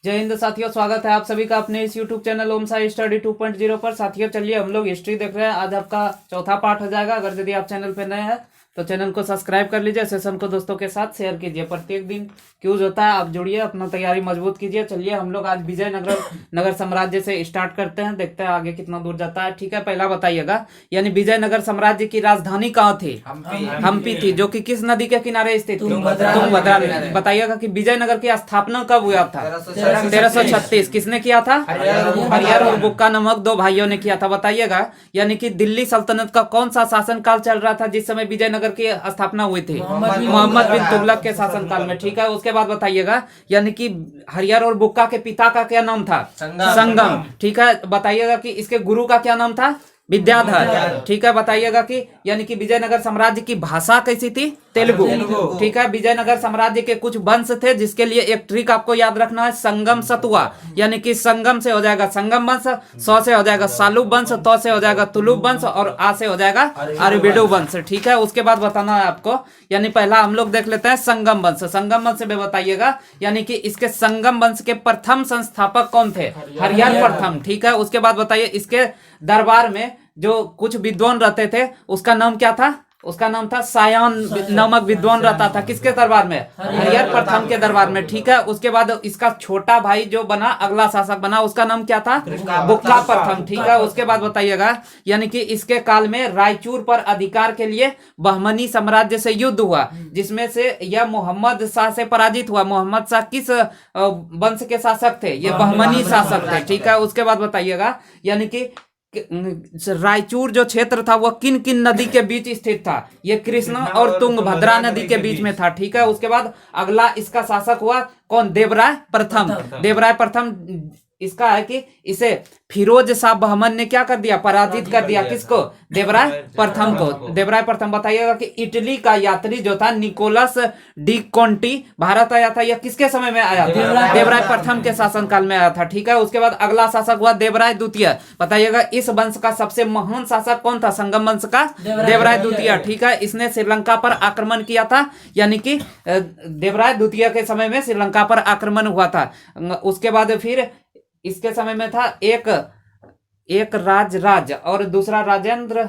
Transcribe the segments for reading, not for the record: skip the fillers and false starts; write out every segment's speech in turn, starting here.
जय हिंद साथियों, स्वागत है आप सभी का अपने इस YouTube चैनल ओम साई स्टडी 2.0 पर। साथियों चलिए हम लोग हिस्ट्री देख रहे हैं। आज आपका चौथा पार्ट हो जाएगा। अगर यदि आप चैनल पे नए हैं तो चैनल को सब्सक्राइब कर लीजिए, सेशन को दोस्तों के साथ शेयर कीजिए। प्रत्येक दिन क्यूज होता है, आप जुड़िए, अपना तैयारी मजबूत कीजिए। चलिए हम लोग आज विजयनगर साम्राज्य से स्टार्ट करते हैं, देखते हैं आगे कितना दूर जाता है। ठीक है, पहला बताइएगा, यानी विजयनगर साम्राज्य की राजधानी कहाँ थी? हम्पी थी, जो कि किस नदी के किनारे स्थित थी? तुंगभद्रा नदी। बताइएगा कि विजयनगर की स्थापना कब हुआ था? 1336। किसने किया था? हरिहर और बुक्का नामक दो भाइयों ने किया था। बताइएगा, यानी कि दिल्ली सल्तनत का कौन सा शासनकाल चल रहा था जिस समय विजयनगर की स्थापना हुई थी? मोहम्मद बिन तुगलक के शासनकाल में। ठीक है, उसके बाद बताइएगा, यानी कि हरिहर और बुक्का के पिता का क्या नाम था? संगम। ठीक है, बताइएगा कि इसके गुरु का क्या नाम था? विद्याधर। ठीक है, बताइएगा कि यानी कि विजयनगर साम्राज्य की भाषा कैसी थी? तेलुगु। ठीक है, विजयनगर साम्राज्य के कुछ वंश थे जिसके लिए एक ट्रिक आपको याद रखना है, संगम सतुआ। यानी कि संगम से हो जाएगा संगम वंश, स से हो जाएगा सालुब वंश, त से हो जाएगा तुलुब वंश और आ से हो जाएगा अरबिडो वंश। ठीक है, उसके बाद बताना है आपको, यानी पहला हम लोग देख लेते हैं संगम वंश। संगम वंश में बताइएगा, यानी कि इसके संगम वंश के प्रथम संस्थापक कौन थे? हरिहर प्रथम। ठीक है, उसके बाद बताइए, इसके दरबार में जो कुछ विद्वान रहते थे उसका नाम क्या था? उसका नाम था सायान नामक विद्वान रहता था। किसके दरबार में? हरिहर प्रथम के दरबार में। ठीक है, उसके बाद इसका छोटा भाई जो बना, अगला शासक बना, उसका नाम क्या था? बुक्का प्रथम। ठीक है, उसके बाद बताइएगा, यानी कि इसके काल में रायचूर पर अधिकार के लिए बहमनी साम्राज्य से युद्ध हुआ, जिसमें से यह मोहम्मद शाह से पराजित हुआ। मोहम्मद शाह किस वंश के शासक थे? ये बहमनी शासक थे। ठीक है, उसके बाद बताइएगा, यानी कि रायचूर जो क्षेत्र था वह किन किन नदी के बीच स्थित था? ये कृष्णा और तुंगभद्रा नदी के बीच में था। ठीक है, उसके बाद अगला इसका शासक हुआ कौन? देवराय प्रथम। देवराय प्रथम इसका है कि इसे फिरोज शाह बहमन ने क्या कर दिया? पराजित कर दिया। किसको? देवराय प्रथम को। देवराय प्रथम। बताइएगा कि इटली का यात्री जो था निकोलस डी कॉन्टी भारत आया था, यह किसके समय में आया था? देवराय प्रथम के शासनकाल में आया था। ठीक है, उसके बाद अगला शासक हुआ देवराय द्वितीय। बताइएगा, इस वंश का सबसे महान शासक कौन था? संगम वंश का देवराय द्वितीय। ठीक है, इसने श्रीलंका पर आक्रमण किया था, यानी कि देवराय द्वितीय के समय में श्रीलंका पर आक्रमण हुआ था। उसके बाद फिर इसके समय में था एक राज और दूसरा राजेंद्र।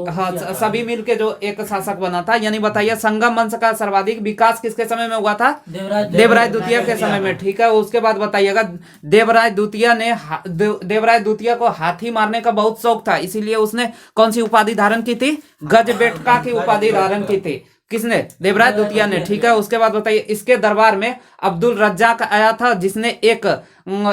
हाँ, सभी मिलके जो एक शासक बना था। यानी बताइए, संगम वंश का सर्वाधिक विकास किसके समय में हुआ था? देवराय द्वितीय के समय में। ठीक है, उसके बाद बताइएगा, देवराय द्वितीय को हाथी मारने का बहुत शौक था, इसीलिए उसने कौन सी उपाधि धारण की थी? गजबेटका की उपाधि धारण की थी। किसने? देवराय द्वितीय ने। ठीक है, उसके बाद बताइए, इसके दरबार में अब्दुल रज्जाक आया था, जिसने एक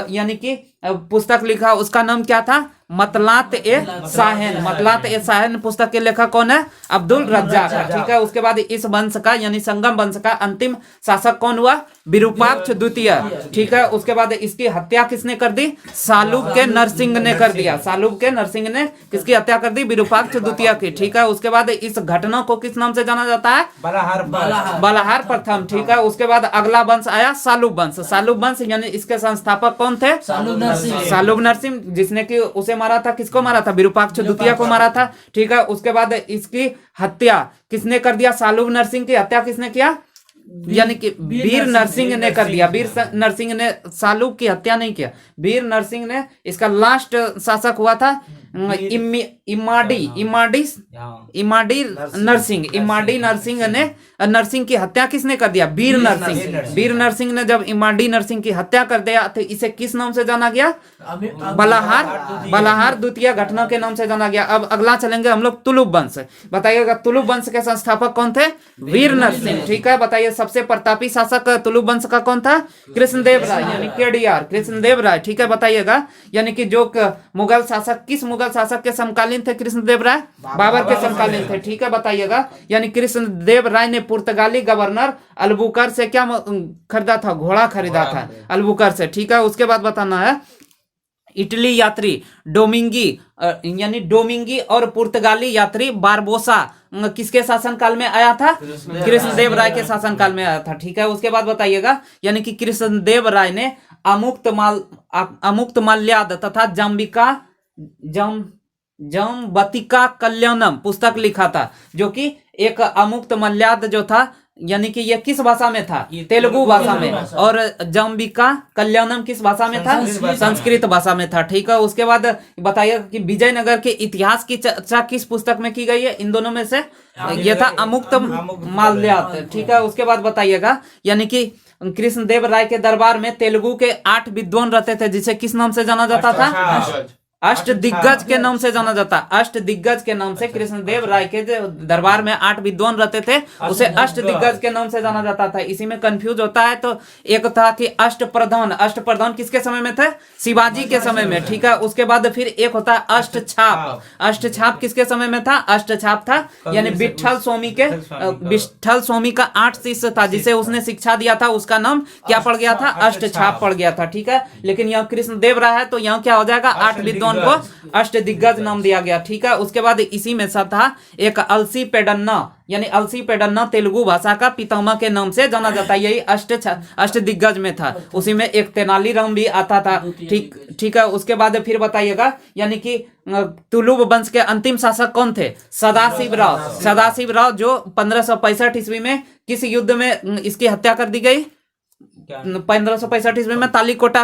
यानी कि पुस्तक लिखा, उसका नाम क्या था? मतलात ए साहन। मतलात ए साहन पुस्तक के लेखक कौन है? अब्दुल रज्जाक। ठीक है, उसके बाद इस वंश का यानी संगम वंश का अंतिम शासक कौन हुआ? विरूपाक्ष द्वितीय। ठीक है, उसके बाद इसकी हत्या किसने कर दी? सालुब के नरसिंह ने कर दिया। सालुब के नरसिंह ने किसकी हत्या कर दी? विरूपाक्ष द्वितीय की। ठीक है, उसके बाद इस घटना को किस नाम से जाना जाता है? बलाहार प्रथम। ठीक है, उसके बाद अगला वंश आया सालुब वंश। सालुब वंश यानी इसके संस्थापक कौन थे? सालुब नरसिंह, जिसने कि उसे मारा था। किसको मारा था? विरूपाक्ष द्वितीय को मारा था। ठीक है, उसके बाद इसकी हत्या किसने कर दिया? सालुब नरसिंह की हत्या किसने किया? यानी कि वीर नरसिंह ने कर दिया। वीर नरसिंह ने सालुब की हत्या नहीं किया, वीर नरसिंह ने। इसका लास्ट शासक हुआ था इमाडी नरसिंह ने। नरसिंह की हत्या किसने कर दिया? वीर नरसिंह। वीर नरसिंह ने जब इमाडी नरसिंह की हत्या कर दिया तो इसे किस नाम से जाना गया? बलाहार द्वितीय घटना के नाम से जाना गया। अब अगला चलेंगे हम लोग तुलुब वंश। बताइएगा, तुलुब वंश के संस्थापक कौन थे? वीर नरसिंह। ठीक है, बताइए सबसे प्रतापी शासक तुलुब वंश का कौन था? कृष्णदेव राय, यानी केडीआर कृष्णदेव राय। ठीक है, बताइएगा, यानी कि जो मुगल शासक, किस मुगल शासक के समकालीन थे कृष्णदेव राय? बाबर के समकालीन थे। ठीक है, बताइएगा, यानी कृष्णदेव राय ने पुर्तगाली गवर्नर अलबुकर से क्या खरीदा था? घोड़ा खरीदा था अलबुकर से। ठीक है, उसके बाद बताना है, इटली यात्री डोमिंगी और पुर्तगाली यात्री बारबोसा किसके शासनकाल में आया था? कृष्णदेव राय के शासनकाल में आया था। ठीक है, उसके बाद बताइएगा, यानी कि कृष्णदेव राय ने अमुक्त माल्याद तथा जम्बतिका कल्याणम पुस्तक लिखा था, जो कि एक अमुक्त मल्याद जो था यानी कि ये किस भाषा में था? तेलुगु भाषा में। और जम्बिका कल्याणम किस भाषा में था? संस्कृत भाषा में था। ठीक है, उसके बाद बताइए कि विजयनगर के इतिहास की चर्चा किस पुस्तक में की गई है? इन दोनों में से ये था अमुक्त माल्यार्थ। ठीक है, उसके बाद बताइएगा यानी कि कृष्णदेव राय के दरबार में तेलुगु के 8 विद्वान रहते थे, जिसे किस नाम से जाना जाता था? अष्ट दिग्गज के नाम से जाना जाता। अष्ट दिग्गज के नाम से कृष्णदेव राय के दरबार में 8 विद्वान रहते थे, उसे अष्ट दिग्गज के नाम से जाना जाता था। इसी में कंफ्यूज होता है तो एक था कि अष्ट प्रधान। अष्ट प्रधान किसके समय में थे? शिवाजी के समय में। ठीक है, उसके बाद फिर एक होता है अष्ट छाप। अष्ट छाप किसके समय में था? अष्ट छाप था यानी विठल स्वामी का 8 शिष्य था, जिसे उसने शिक्षा दिया था, उसका नाम क्या पड़ गया था? अष्ट छाप पड़ गया था। ठीक है, लेकिन यहाँ कृष्णदेव राय है तो यहाँ क्या हो जाएगा? 8 विद्वान को अष्ट दिग्गज नाम दिया गया। ठीक है, उसके बाद इसी में सा था एक अलसी पेडन्ना, यानी अलसी पेडन्ना तेलुगु भाषा का पितामह के नाम से जाना जाता है। यही अष्ट दिग्गज में था। उसी में एक तेनालीराम भी आता था। ठीक है, उसके बाद फिर बताइएगा यानी कि तुलुव वंश के अंतिम शासक कौन थे? सदाशिव राव। सदाशिव राव जो 1565 ईस्वी में किस युद्ध में इसकी हत्या कर दी गई? 1565 ईस्वी में तालीकोटा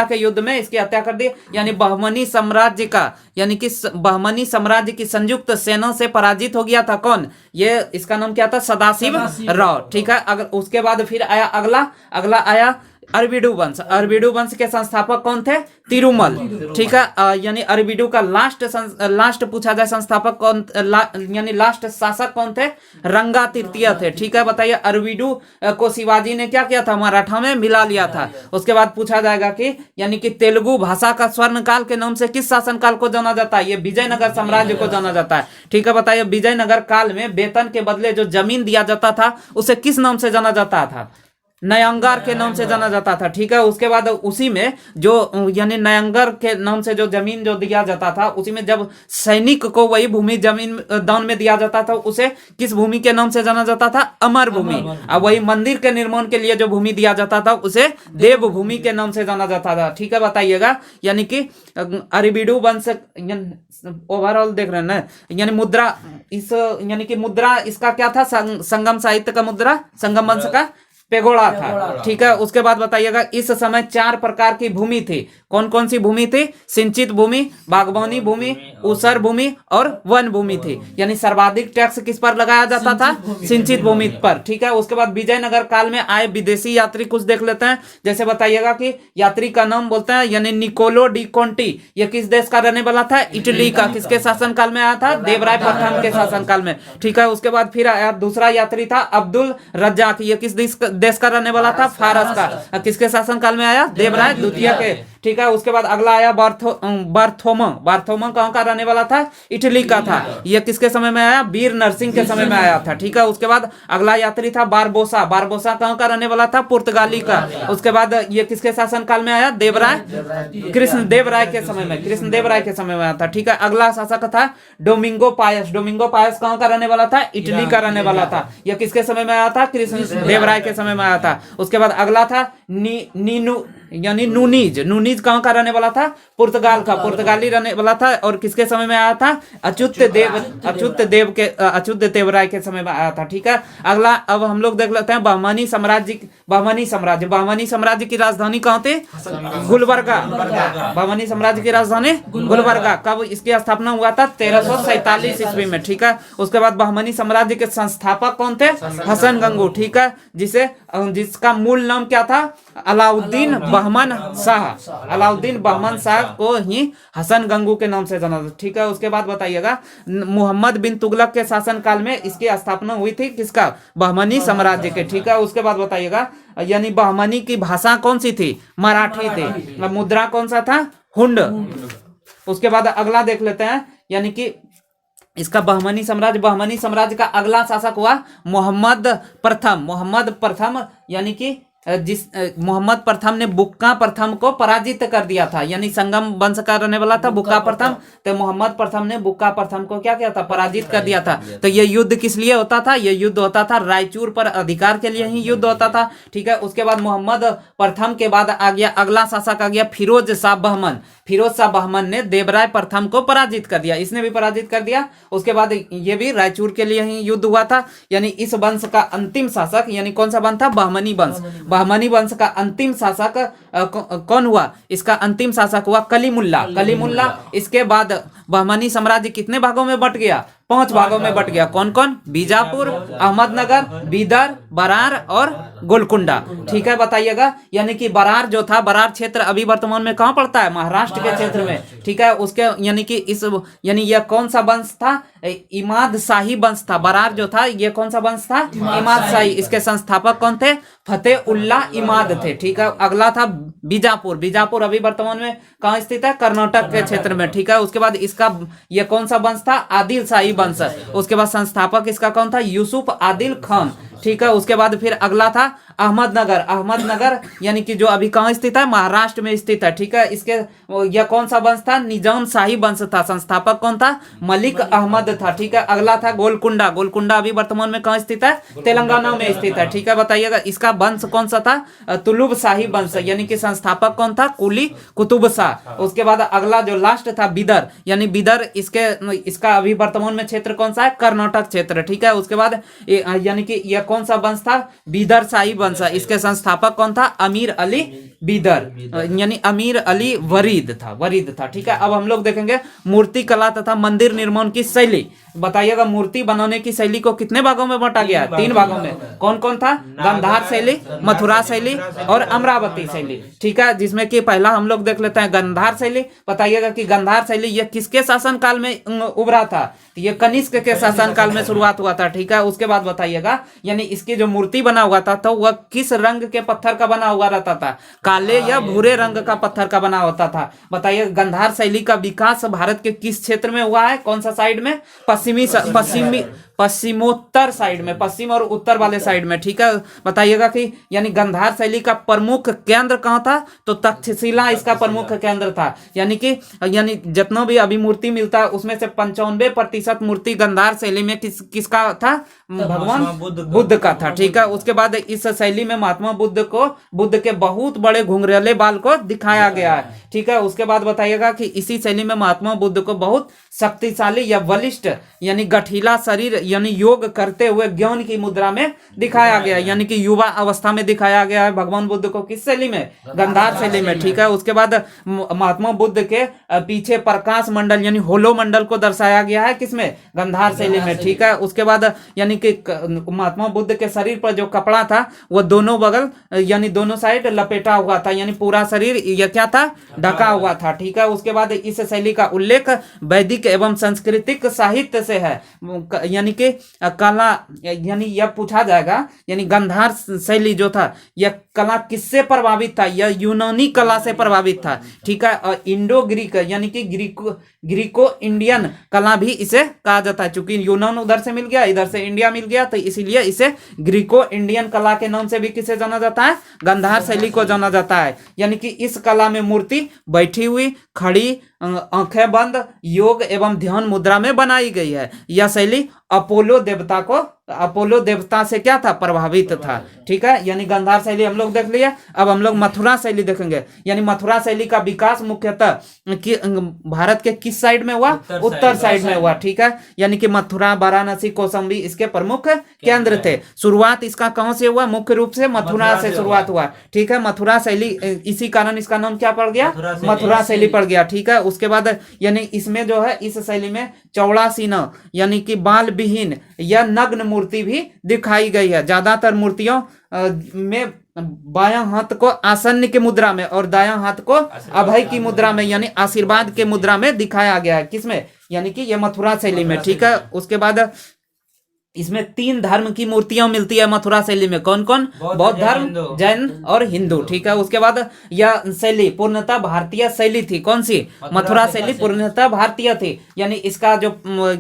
के युद्ध में इसकी हत्या कर दी। यानी बहमनी साम्राज्य का यानी कि बहमनी साम्राज्य की संयुक्त सेना से पराजित हो गया था। कौन? ये इसका नाम क्या था? सदाशिव राव। ठीक है, अगर उसके बाद फिर आया अगला आया अरबिडू वंश। अरबिडू वंश के संस्थापक कौन थे? तिरुमल। ठीक है, यानी अरबिडू का लास्ट पूछा जाए संस्थापक कौन यानी लास्ट शासक कौन थे? रंगा तृतीय थे। ठीक है, बताइए अरबिडू को शिवाजी ने क्या किया था? मराठा में मिला लिया था। उसके बाद पूछा जाएगा कि यानी कि तेलुगु भाषा का स्वर्ण काल के नाम से किस शासनकाल को जाना जाता है? ये विजयनगर साम्राज्य को जाना जाता है। ठीक है, बताइए विजयनगर काल में वेतन के बदले जो जमीन दिया जाता था उसे किस नाम से जाना जाता था? नयंगर के नाम से जाना जाता था। ठीक है, उसके बाद उसी में जो यानी नयंगर के नाम से जो जमीन जो दिया जाता था, उसी में जब सैनिक को वही भूमि जमीन दान में दिया जाता था, उसे किस भूमि के नाम से जाना जाता था? अमर भूमि। और वही मंदिर के निर्माण के लिए जो भूमि दिया जाता था उसे देव भूमि के नाम से जाना जाता था। ठीक है, बताइएगा यानी कि अरबिडू वंश ओवरऑल देख रहे हैं ना, यानी मुद्रा यानी कि मुद्रा इसका क्या था? संगम साहित्य का मुद्रा संगम वंश का पेगोड़ा था। ठीक है, उसके बाद बताइएगा इस समय 4 प्रकार की भूमि थी। कौन कौन सी भूमि थी? सिंचित भूमि, बागवानी भूमि, ऊसर भूमि और वन भूमि थी। यानी सर्वाधिक टैक्स किस पर लगाया जाता था? सिंचित भूमि पर। ठीक है, उसके बाद विजयनगर काल में आए विदेशी यात्री कुछ देख लेते हैं। जैसे बताइएगा कि यात्री का नाम बोलते हैं यानी निकोलो डी कोंटी। ये किस देश का रहने वाला था? इटली का। किसके शासन काल में आया था? देवराय प्रथम के शासन काल में। ठीक है, उसके बाद फिर आया दूसरा यात्री था अब्दुल रज्जाक। ये किस देश का रहने वाला था? फारस का। किसके शासन काल में आया? देवराय द्वितीय के। ठीक है, उसके बाद अगला आया बार्थोमा। बार्थोमा कहाँ का रहने वाला था? इटली का था। यह किसके समय में आया? वीर नरसिंह के समय में आया था। ठीक है, उसके बाद अगला यात्री था बारबोसा। बारबोसा कहाँ का रहने वाला था? पुर्तगाली का। उसके बाद ये किसके शासन काल में आया? देवराय कृष्णदेव राय के समय में। कृष्णदेव राय के समय में आया था। ठीक है, अगला शासक था डोमिंगो पायस। डोमिंगो पायस कहाँ का रहने वाला था? इटली का रहने वाला था। यह किसके समय में आया था? कृष्णदेव राय के समय में आया था। उसके बाद अगला था नीनू यानी नूनीज। नूनीज कहाँ का रहने वाला था? पुर्तगाल का। पुर्तगाली रहने वाला था और किसके समय में आया था? अच्युत देव राय के समय में आया था। ठीक है, अगला अब हम लोग देख लेते हैं बहमनी साम्राज्य। बहमनी साम्राज्य की राजधानी कहाँ थी? गुलबर्गा। बहमनी साम्राज्य की राजधानी गुलबर्गा। कब इसकी स्थापना हुआ था? 1347 ईस्वी में। ठीक है, उसके बाद बहमनी साम्राज्य के संस्थापक कौन थे? हसन गंगू। ठीक है, जिसका मूल नाम क्या था? अलाउद्दीन बहमन शाह। अलाउद्दीन बहमन शाह को ही हसन गंगू के नाम से जाना जाता। ठीक है, उसके बाद बताइएगा मोहम्मद बिन तुगलक के शासन काल में इसकी स्थापना हुई थी। किसका? बहमनी साम्राज्य के। ठीक है, उसके बाद बताइएगा यानी बहमनी की भाषा कौन सी थी? मराठी थी। मुद्रा कौन सा था? हुंड। उसके बाद अगला देख लेते हैं यानी कि इसका बहमनी साम्राज्य का अगला शासक हुआ मोहम्मद प्रथम। यानी कि मोहम्मद प्रथम ने बुक्का प्रथम को पराजित कर दिया था, यानी संगम वंश का रहने वाला था बुक्का प्रथम, तो मोहम्मद प्रथम ने बुक्का प्रथम को क्या किया था, पराजित कर दिया था। तो ये युद्ध किस लिए होता था, ये युद्ध होता था रायचूर पर अधिकार के लिए ही युद्ध होता था। ठीक है, उसके बाद मोहम्मद प्रथम के बाद आ गया अगला शासक आ गया फिरोज शाह बहमन। फिरोज शाह बहमन ने देवराय प्रथम को पराजित कर दिया, इसने भी पराजित कर दिया। उसके बाद ये भी रायचूर के लिए ही युद्ध हुआ था। यानी इस वंश का अंतिम शासक यानी कौन सा वंश था, बहमनी वंश। बहमनी वंश का अंतिम शासक कौन हुआ, इसका अंतिम शासक हुआ कलीमुल्ला। कलीमुल्ला इसके बाद बहमनी साम्राज्य कितने भागों में बट गया, 5 भागों में बट गया। कौन कौन, बीजापुर, अहमदनगर, बीदर, बरार और गोलकुंडा। ठीक है, बताइएगा। यानी कि बरार जो था, बरार क्षेत्र अभी वर्तमान में कहाँ पड़ता है, महाराष्ट्र के क्षेत्र में। ठीक है, उसके यानी कि इस यानी यह कौन सा वंश था, इमाद शाही वंश था। बरार जो था ये कौन सा वंश था, इमाद शाही। इसके संस्थापक कौन थे, फतेह उल्लाह इमाद थे। ठीक है, अगला था बीजापुर। बीजापुर अभी वर्तमान में कहाँ स्थित है, कर्नाटक के क्षेत्र में। ठीक है, उसके बाद इसका ये कौन सा वंश था, आदिल शाही वंश। उसके बाद संस्थापक इसका कौन था, यूसुफ आदिल खान। ठीक है, उसके बाद फिर अगला था अहमदनगर। अहमदनगर यानी कि जो अभी कहाँ स्थित है, महाराष्ट्र में स्थित है। ठीक है, इसके यह कौन सा वंश था, निजाम शाही वंश था। संस्थापक कौन था, मलिक अहमद था। ठीक है, अगला था गोलकुंडा। गोलकुंडा अभी वर्तमान में कहाँ स्थित है, तेलंगाना में स्थित है। ठीक है, बताइएगा इसका वंश कौन सा था, तुलुब शाही वंश, यानी कि संस्थापक कौन था, कुली कुतुब शाह। उसके बाद अगला जो लास्ट था बिदर, यानी बिदर इसका अभी वर्तमान में क्षेत्र कौन सा है, कर्नाटक क्षेत्र। ठीक है, उसके बाद यानी कि यह कौन सा वंश था, बीदर शाही वंश। इसके संस्थापक कौन था, अमीर अली बीदर, यानी अमीर अली वरीद था। ठीक है, अब हम लोग देखेंगे मूर्ति कला तथा मंदिर निर्माण की शैली। बताइएगा मूर्ति बनाने की शैली को कितने भागों में बांटा गया है, 3 भागों में। कौन कौन था, गंधार शैली, मथुरा शैली और अमरावती शैली। ठीक है, जिसमें कि पहला हम लोग देख लेते हैं गंधार शैली। बताइएगा कि गंधार शैली यह किसके शासन काल में उभरा था, ये कनिष्क के शासन काल में शुरुआत हुआ था। ठीक है, उसके बाद बताइएगा यानी इसकी जो मूर्ति बना हुआ था तो वह किस रंग के पत्थर का बना हुआ रहता था, काले या भूरे रंग का पत्थर का बना होता था। बताइए गंधार शैली का विकास भारत के किस क्षेत्र में हुआ है, कौन सा साइड में, पश्चिमोत्तर साइड में, पश्चिम और उत्तर वाले साइड में। ठीक है, बताइएगा कि यानी गंधार शैली का प्रमुख केंद्र कहाँ था, तो तक्षशिला इसका प्रमुख केंद्र था। यानी कि जितना भी अभी मूर्ति मिलता है उसमें से 95% मूर्ति गंधार शैली में किसका था, भगवान बुद्ध का था। ठीक है, उसके बाद इस शैली में महात्मा बुद्ध के बहुत बड़े घुंघराले बाल को दिखाया गया है। ठीक है, उसके बाद बताइएगा कि इसी शैली में महात्मा बुद्ध को बहुत शक्तिशाली या बलिष्ठ यानी गठीला शरीर यानी योग करते हुए ज्ञान की मुद्रा में दिखाया गया है, यानी कि युवा अवस्था में दिखाया गया है भगवान बुद्ध को किस शैली में, गंधार शैली में। ठीक है, उसके बाद महात्मा बुद्ध के पीछे प्रकाश मंडल यानी होलो मंडल को दर्शाया गया है किसमें, गंधार शैली में। ठीक है, उसके बाद यानी कि महात्मा बुद्ध के शरीर पर जो कपड़ा था वह दोनों बगल यानी दोनों साइड लपेटा हुआ था, यानी पूरा शरीर यह क्या था, ढका हुआ था। ठीक है, उसके बाद इस शैली का उल्लेख वैदिक एवं सांस्कृतिक साहित्य से है, यानी कि कला यानी यह पूछा जाएगा यानी गंधार शैली जो था यह कला किससे प्रभावित था, यह यूनानी कला से प्रभावित था। ठीक है, और इंडो ग्रीक यानी कि ग्रीको इंडियन कला भी इसे कहा जाता है, चूंकि यूनान उधर से मिल गया इधर से इंडिया मिल गया तो इसीलिए इसे ग्रीको इंडियन कला के नाम से भी किसे जाना जाता है, गंधार शैली को जाना जाता है। यानी कि इस कला में मूर्ति बैठी हुई, खड़ी, आंखें बंद, योग एवं ध्यान मुद्रा में बनाई गई है। यह शैली अपोलो देवता से क्या था, प्रभावित था। ठीक है, यानी गंधार शैली हम लोग देख लिए। अब हम लोग मथुरा शैली देखेंगे। यानी मथुरा शैली का विकास मुख्यतः भारत के किस साइड में हुआ, उत्तर साइड में हुआ। ठीक है, यानी कि मथुरा, वाराणसी, कौशाम्बी इसके प्रमुख केंद्र थे। शुरुआत इसका कहां से हुआ, मुख्य रूप से मथुरा से शुरुआत हुआ। ठीक है, मथुरा शैली इसी कारण इसका नाम क्या पड़ गया, मथुरा शैली पड़ गया। ठीक है, उसके बाद यानी इसमें जो है इस शैली में चौड़ा सीना यानी कि बाल विहीन या नग्न मूर्ति भी दिखाई गई है। ज्यादातर मूर्तियों में बायां हाथ को आसन्न की मुद्रा में और दायां हाथ को अभय की मुद्रा में यानी आशीर्वाद के मुद्रा में दिखाया गया है, किसमें, यानी कि यह मथुरा शैली में। ठीक है, उसके बाद इसमें 3 धर्म की मूर्तियां मिलती है मथुरा शैली में। कौन कौन? बौद्ध धर्म, जैन और हिंदू। ठीक है, उसके बाद यह शैली पूर्णतः भारतीय शैली थी। कौन सी? मथुरा शैली पूर्णतः भारतीय थी। यानी इसका जो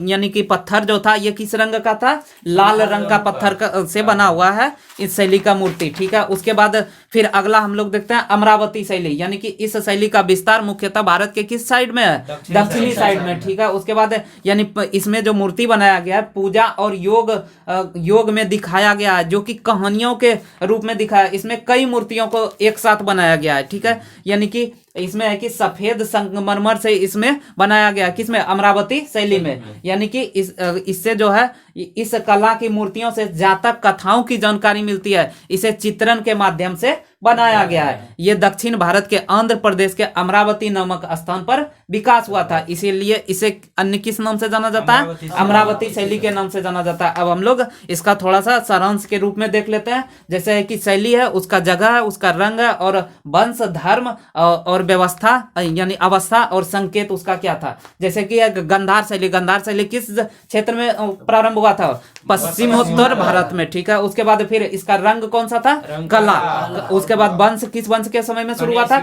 यानी कि पत्थर जो था ये किस रंग का था? लाल रंग का पत्थर से बना हुआ है इस शैली का मूर्ति। ठीक है, उसके बाद फिर अगला हम लोग देखते हैं अमरावती शैली। यानी कि इस शैली का विस्तार मुख्यतः भारत के किस साइड में है? दक्षिणी साइड में। ठीक है, उसके बाद यानी इसमें जो मूर्ति बनाया गया है पूजा और योग में दिखाया गया है, जो कि कहानियों के रूप में दिखाया। इसमें कई मूर्तियों को एक साथ बनाया गया है। ठीक है, यानी कि इसमें है कि सफेद संगमरमर से इसमें बनाया गया, किसमें? अमरावती शैली में। यानी कि इससे जो है इस कला की मूर्तियों से जातक कथाओं की जानकारी मिलती है। इसे चित्रण के माध्यम से बनाया गया है। ये दक्षिण भारत के आंध्र प्रदेश के अमरावती नामक स्थान पर विकास हुआ था, इसीलिए इसे अन्य किस नाम से जाना जाता है? अमरावती शैली के नाम से जाना जाता है। अब हम लोग इसका थोड़ा सा सारांश के रूप में देख लेते हैं। जैसे है कि शैली है, उसका जगह है, उसका रंग है, और वंश, धर्म और व्यवस्था यानी अवस्था और संकेत उसका क्या था। जैसे कि गंधार शैली, गंधार शैली किस क्षेत्र में प्रारंभ हुआ था? पश्चिमोत्तर भारत में। ठीक है, उसके बाद फिर इसका रंग कौन सा था? कला। उसके बाद वंश, किस वंश के समय में शुरू हुआ था?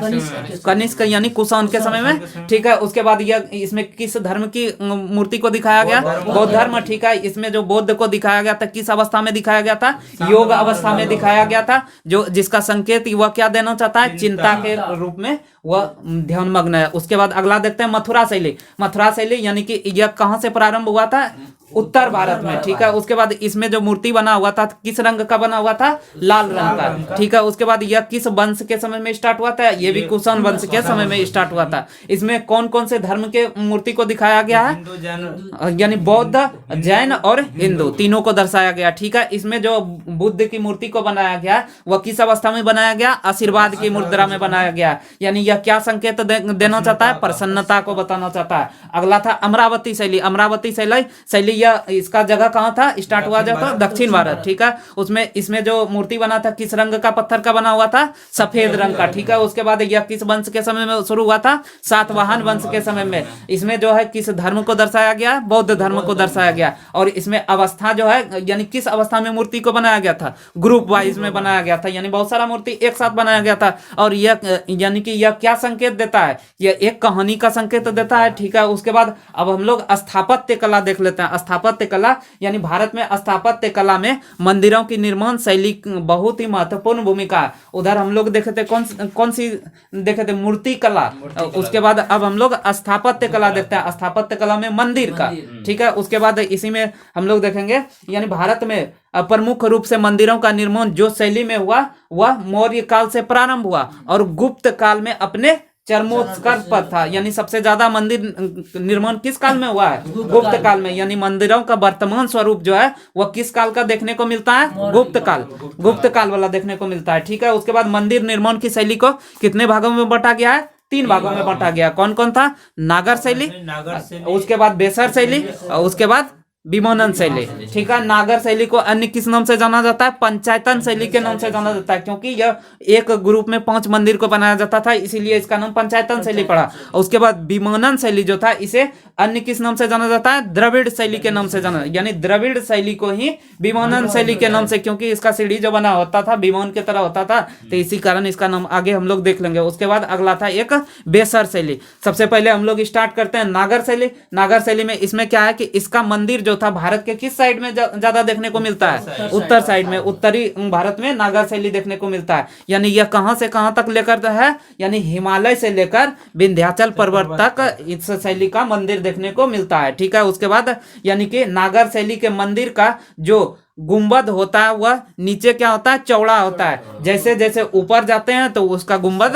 कनिष्क यानी कुषाण के समय में। ठीक है, उसके बाद यह इसमें किस धर्म की मूर्ति को दिखाया गया? बौद्ध धर्म। ठीक है, इसमें जो बौद्ध को दिखाया गया था किस अवस्था में दिखाया गया था? योग अवस्था में दिखाया गया था, जो जिसका संकेत वह क्या देना चाहता है? चिंता के रूप में वह ध्यान मग्न है। उसके बाद अगला देखते हैं मथुरा शैली। मथुरा शैली यानी कि यह कहां से प्रारंभ हुआ था? उत्तर भारत में। ठीक है, उसके बाद इसमें जो मूर्ति बना हुआ था किस रंग का बना हुआ था? लाल रंग का। ठीक है, उसके बाद यह किस वंश के समय में स्टार्ट हुआ था? ये भी कुषाण वंश के समय में स्टार्ट हुआ था। इसमें कौन कौन से धर्म के मूर्ति को दिखाया गया है? यानी बौद्ध, जैन और हिंदू तीनों को दर्शाया गया। ठीक है, इसमें जो बुद्ध की मूर्ति को बनाया गया वह किस अवस्था में बनाया गया? आशीर्वाद की मुद्रा में बनाया गया। यानी यह क्या संकेत देना चाहता है? प्रसन्नता को बताना चाहता है। अगला था अमरावती शैली। अमरावती शैली यह इसका जगह कहाँ था? स्टार्ट हुआ जाता दक्षिण भारत। ठीक है, उसमें इसमें जो मूर्ति बना था किस रंग का पत्थर का बना हुआ था? सफेद रंग का। ठीक है, उसके बाद यह किस वंश के समय में शुरू हुआ था? सातवाहन वंश के समय में। इसमें जो है किस धर्म को दर्शाया गया? बौद्ध धर्म को दर्शाया गया। और इसमें अवस्था जो है यानी किस अवस्था में मूर्ति को बनाया गया था? ग्रुप वाइज में बनाया गया था, यानी बहुत सारा मूर्ति एक साथ बनाया गया था। और यह यानी कि यह क्या संकेत देता है? यह एक कहानी का संकेत देता है। ठीक है, उसके बाद अब हम लोग स्थापत्य कला देख लेते हैं। स्थापत्य कला यानी भारत में स्थापत्य कला में मंदिरों की निर्माण शैली बहुत ही महत्वपूर्ण भूमिका है। उधर हम लोग देखे थे कौन सी देखे थे? मूर्ति कला। उसके बाद अब हम लोग स्थापत्य कला देखते हैं। स्थापत्य कला में मंदिर का। ठीक है, उसके बाद इसी में हम लोग देखेंगे यानी भारत में प्रमुख रूप से मंदिरों का निर्माण जो शैली में हुआ वह मौर्य काल से प्रारंभ हुआ और गुप्त काल में अपने चरमोत्कर्ष पर था। यानी सबसे ज्यादा मंदिर निर्माण किस काल में हुआ है? गुप्त काल में। यानी मंदिरों का वर्तमान स्वरूप जो है वह किस काल का देखने को मिलता है? गुप्त काल वाला देखने को मिलता है। ठीक है, उसके बाद मंदिर निर्माण की शैली को कितने भागों में बांटा गया है? 3 भागों में बांटा गया। कौन कौन था? नागर शैली, उसके बाद बेसर शैली, उसके बाद विमानन शैली। ठीक है, नागर शैली को अन्य किस नाम से जाना जाता है? पंचायतन शैली के नाम से जाना जाता है, क्योंकि यह एक ग्रुप में 5 मंदिर को बनाया जाता था, इसीलिए इसका नाम पंचायतन शैली पड़ा। उसके बाद विमानन शैली जो था इसे अन्य किस नाम से जाना जाता है? द्रविड़ शैली के नाम से जाना, यानी द्रविड़ शैली को ही विमानन शैली के नाम से, क्योंकि इसका सीढ़ी जो बना होता था विमान की तरह होता था, तो इसी कारण इसका नाम आगे हम लोग देख लेंगे। उसके बाद अगला था एक बेसर शैली। सबसे पहले हम लोग स्टार्ट करते हैं नागर शैली। नागर शैली में इसमें क्या है कि इसका मंदिर जो था भारत के किस साइड में ज्यादा देखने को मिलता है? उत्तर साइड में। उत्तरी भारत में नागर शैली देखने को मिलता है। यानी यह कहां से कहां तक लेकर है? यानी हिमालय से लेकर विंध्याचल पर्वत तक इस शैली का मंदिर देखने को मिलता है। ठीक है, उसके बाद यानी कि नागर शैली के मंदिर का जो गुंबद होता है वह नीचे क्या होता है? चौड़ा होता है। जैसे जैसे ऊपर जाते हैं तो उसका गुंबद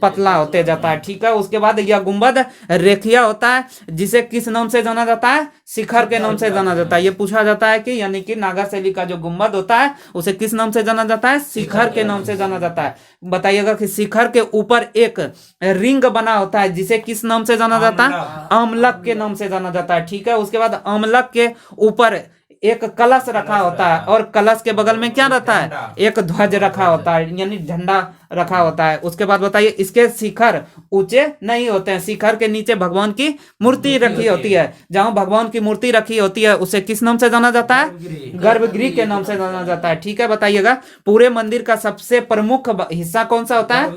पतला होते जाता है। ठीक है, उसके बाद यह गुंबद रेखिया होता है, जिसे किस नाम से जाना जाता है? शिखर के नाम से जाना जाता है। ये पूछा जाता है कि यानी कि नागर शैली का जो गुंबद होता है उसे किस नाम से जाना जाता है? शिखर के नाम से जाना जाता है। बताइएगा कि शिखर के ऊपर एक रिंग बना होता है जिसे किस नाम से जाना जाता है? आमलक के नाम से जाना जाता है। ठीक है, उसके बाद आमलक के ऊपर एक कलश रखा होता है और कलश के बगल में क्या रहता है? एक ध्वज रखा होता है, यानी झंडा रखा होता है। उसके बाद बताइए, इसके शिखर ऊंचे नहीं होते हैं, शिखर के नीचे भगवान की मूर्ति रखी होती है। जहां भगवान की मूर्ति रखी होती है उसे किस नाम से जाना जाता है? गर्भगृह के नाम से जाना जाता है। ठीक है, बताइएगा पूरे मंदिर का सबसे प्रमुख हिस्सा कौन सा होता है?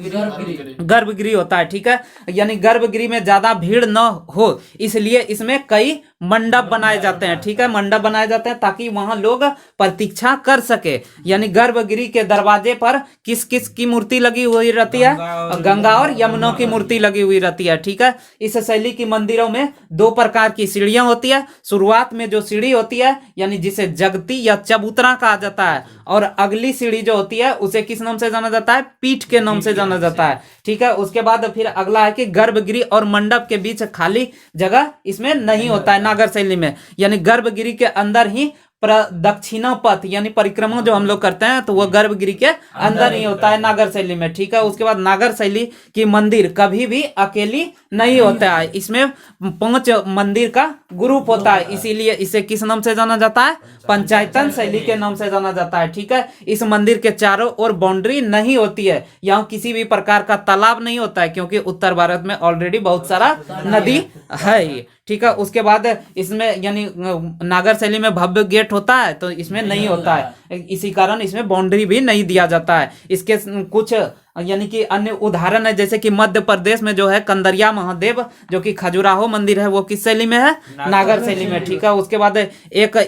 गर्भगृह होता है। ठीक है, यानी गर्भगृह में ज्यादा भीड़ न हो इसलिए इसमें कई मंडप बनाए जाते हैं। ठीक है, मंडप बनाए जाते हैं ताकि वहां लोग प्रतीक्षा कर सके। यानी गर्भगृह के दरवाजे पर किस किस की मूर्ति लगी हुई रहती है? गंगा और यमुना की मूर्ति लगी हुई रहती है। ठीक है, इस शैली की मंदिरों में दो प्रकार की सीढ़ियां होती है। शुरुआत में जो सीढ़ी होती है यानी जिसे जगती या चबूतरा कहा जाता है, और अगली सीढ़ी जो होती है उसे किस नाम से जाना जाता है? पीठ के नाम से जाना जाता है। ठीक है, उसके बाद फिर अगला है कि गर्भगृह और मंडप के बीच खाली जगह इसमें नहीं होता है नागर शैली में। यानी गर्भगृह के अंदर ही दक्षिणा पथ यानी परिक्रमा जो हम लोग करते हैं तो वह गर्भगृह के अंदर ही होता है नागर शैली में। ठीक है, उसके बाद नागर शैली की मंदिर कभी भी अकेली नहीं होता है, इसमें 5 मंदिर का ग्रुप होता है, इसीलिए इसे किस नाम से जाना जाता है? पंचायतन शैली के नाम से जाना जाता है। ठीक है, इस मंदिर के चारों ओर बाउंड्री नहीं होती है, यहाँ किसी भी प्रकार का तालाब नहीं होता है क्योंकि उत्तर भारत में ऑलरेडी बहुत सारा नदी है। ठीक है, उसके बाद इसमें यानी नागर शैली में भव्य गेट होता है तो इसमें नहीं होता है, इसी कारण इसमें बाउंड्री भी नहीं दिया जाता है। इसके कुछ यानी कि अन्य उदाहरण है, जैसे कि मध्य प्रदेश में जो है कंदरिया महादेव जो कि खजुराहो मंदिर है वो किस शैली में है? नागर शैली में। ठीक है, उसके बाद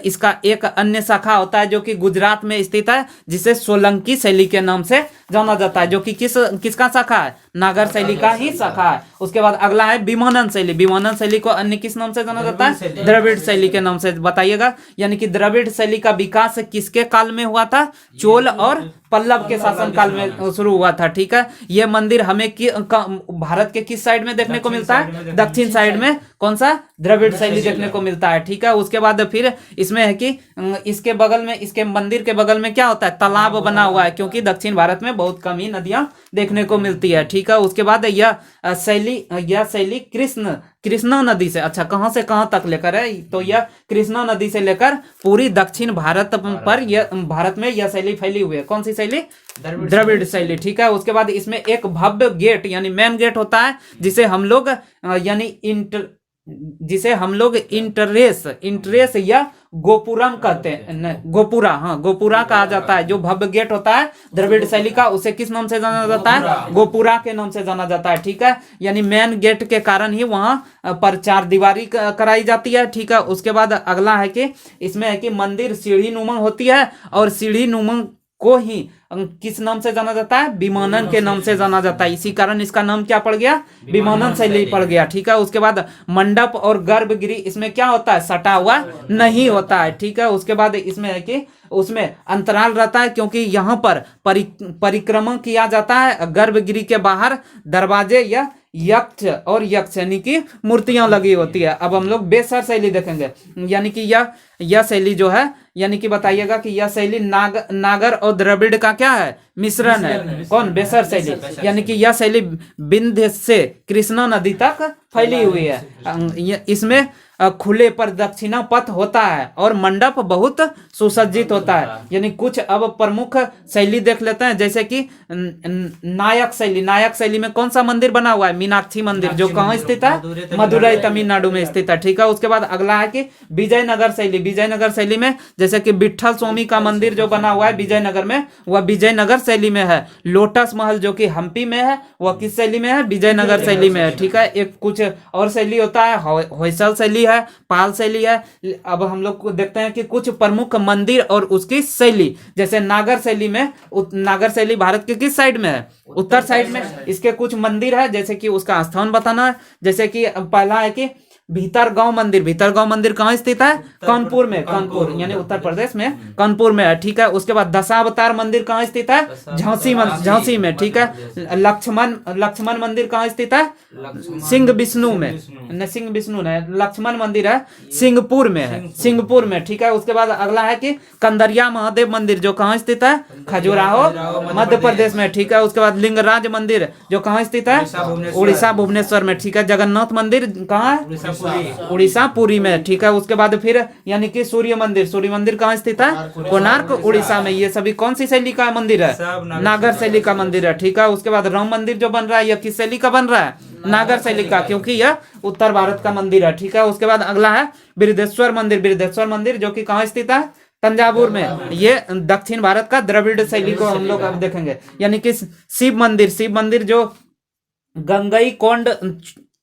इसका एक अन्य शाखा होता है जो कि गुजरात में स्थित है जिसे सोलंकी शैली के नाम से जाना जाता है, जो कि किसका शाखा है? नागर शैली का ही शाखा है। उसके बाद अगला है विमानन शैली। विमानन शैली को अन्य किस नाम से जाना जाता है? द्रविड़ शैली के नाम से। बताइएगा, यानी कि द्रविड़ शैली का विकास किसके काल में हुआ था? चोल और पल्लव के शासन काल में शुरू हुआ था। ठीक है, यह मंदिर हमें भारत के किस साइड में देखने को मिलता है? दक्षिण साइड में कौन सा? द्रविड़ शैली देखने को मिलता है। ठीक है, उसके बाद फिर इसमें है कि इसके बगल में, इसके मंदिर के बगल में क्या होता है? तालाब बना हुआ है क्योंकि दक्षिण भारत में बहुत कम ही नदियां देखने को मिलती है। ठीक है, उसके बाद यह शैली कृष्णा नदी से, अच्छा कहां से कहां तक लेकर है? तो यह कृष्णा नदी से लेकर पूरी दक्षिण भारत पर भारत में यह शैली फैली हुई है। कौन सी शैली? द्रविड़ शैली। ठीक है, उसके बाद इसमें एक भव्य गेट यानी मेन गेट होता है जिसे हम लोग इंटरेस या गोपुरम कहते हैं, गोपुरा कहा जाता है। जो भव्य गेट होता है द्रविड़ शैली का उसे किस नाम से जाना जाता है? गोपुरा के नाम से जाना जाता है। ठीक है, यानी मेन गेट के कारण ही वहां पर 4 दीवारी कराई जाती है। ठीक है, उसके बाद अगला है कि इसमें है कि मंदिर सीढ़ी नुमा होती है और सीढ़ी नुमा को ही किस नाम से जाना जाता है? विमानन के नाम से जाना जाता है, इसी कारण इसका नाम क्या पड़ गया? विमानन शैली पड़ गया। ठीक है, उसके बाद मंडप और गर्भगृह इसमें क्या होता है? सटा हुआ नहीं होता है। ठीक है, उसके बाद इसमें है कि उसमें अंतराल रहता है क्योंकि यहाँ पर परिक्रमण किया जाता है। गर्भगृह के बाहर दरवाजे या यक्ष यानी कि मूर्तियां लगी होती है। अब हम लोग बेसर शैली देखेंगे, यानी कि यह शैली जो है, यानी कि बताइएगा कि यह शैली नागर और द्रविड़ का क्या है? मिश्रण है। कौन? बेसर शैली। यानी कि यह शैली विंध्य से कृष्णा नदी तक फैली हुई है। इसमें खुले पर दक्षिणा पथ होता है और मंडप बहुत सुसज्जित होता है। यानी कुछ अब प्रमुख शैली देख लेते हैं, जैसे कि नायक शैली। नायक शैली में कौन सा मंदिर बना हुआ है? मीनाक्षी मंदिर, जो कहाँ स्थित है? मदुरई तमिलनाडु में स्थित है। ठीक है, उसके बाद अगला है कि विजयनगर शैली। विजयनगर शैली में जैसे कि विठल स्वामी का मंदिर जो बना हुआ है विजयनगर में, वह विजयनगर शैली में है। लोटस महल जो कि हम्पी में है वह किस शैली में है? विजयनगर शैली में है। ठीक है, एक कुछ और शैली होता है, होयसल शैली है, पाल शैली है। अब हम लोग को देखते हैं कि कुछ प्रमुख मंदिर और उसकी शैली, जैसे नागर शैली में, नागर शैली भारत के किस साइड में है? उत्तर साइड में। इसके कुछ मंदिर है जैसे कि उसका स्थान बताना है, जैसे कि पहला है कि भीतरगांव मंदिर। भीतरगांव मंदिर कहाँ स्थित है? कानपुर में। कानपुर यानी उत्तर प्रदेश में कानपुर में है। ठीक है, उसके बाद दशावतार मंदिर कहाँ स्थित है? झांसी में। ठीक है, लक्ष्मण मंदिर कहाँ स्थित है? सिंह विष्णु में। लक्ष्मण मंदिर है सिंहपुर में है, सिंहपुर में। ठीक है, उसके बाद अगला है कि कंदरिया महादेव मंदिर जो कहाँ स्थित है? खजुराहो मध्य प्रदेश में। ठीक है, उसके बाद लिंगराज मंदिर जो कहाँ स्थित है? उड़ीसा भुवनेश्वर में। ठीक है, जगन्नाथ मंदिर कहाँ है? उड़ीसा पुरी में, ठीक है। उसके बाद फिर यानी कि सूर्य मंदिर कहाँ स्थित है? कोणार्क उड़ीसा में। ये सभी कौन सी शैली का मंदिर है? नागर शैली का मंदिर है, ठीक है। उसके बाद राम मंदिर जो बन रहा है, यह किस शैली का बन रहा है? नागर शैली का, क्योंकि यह उत्तर भारत का मंदिर है, ठीक है। उसके बाद अगला है बृहदेश्वर मंदिर जो कि कहाँ स्थित है? तंजावुर में। ये दक्षिण भारत का द्रविड़ शैली को हम लोग अब देखेंगे। यानी कि शिव मंदिर जो गंगई कोंड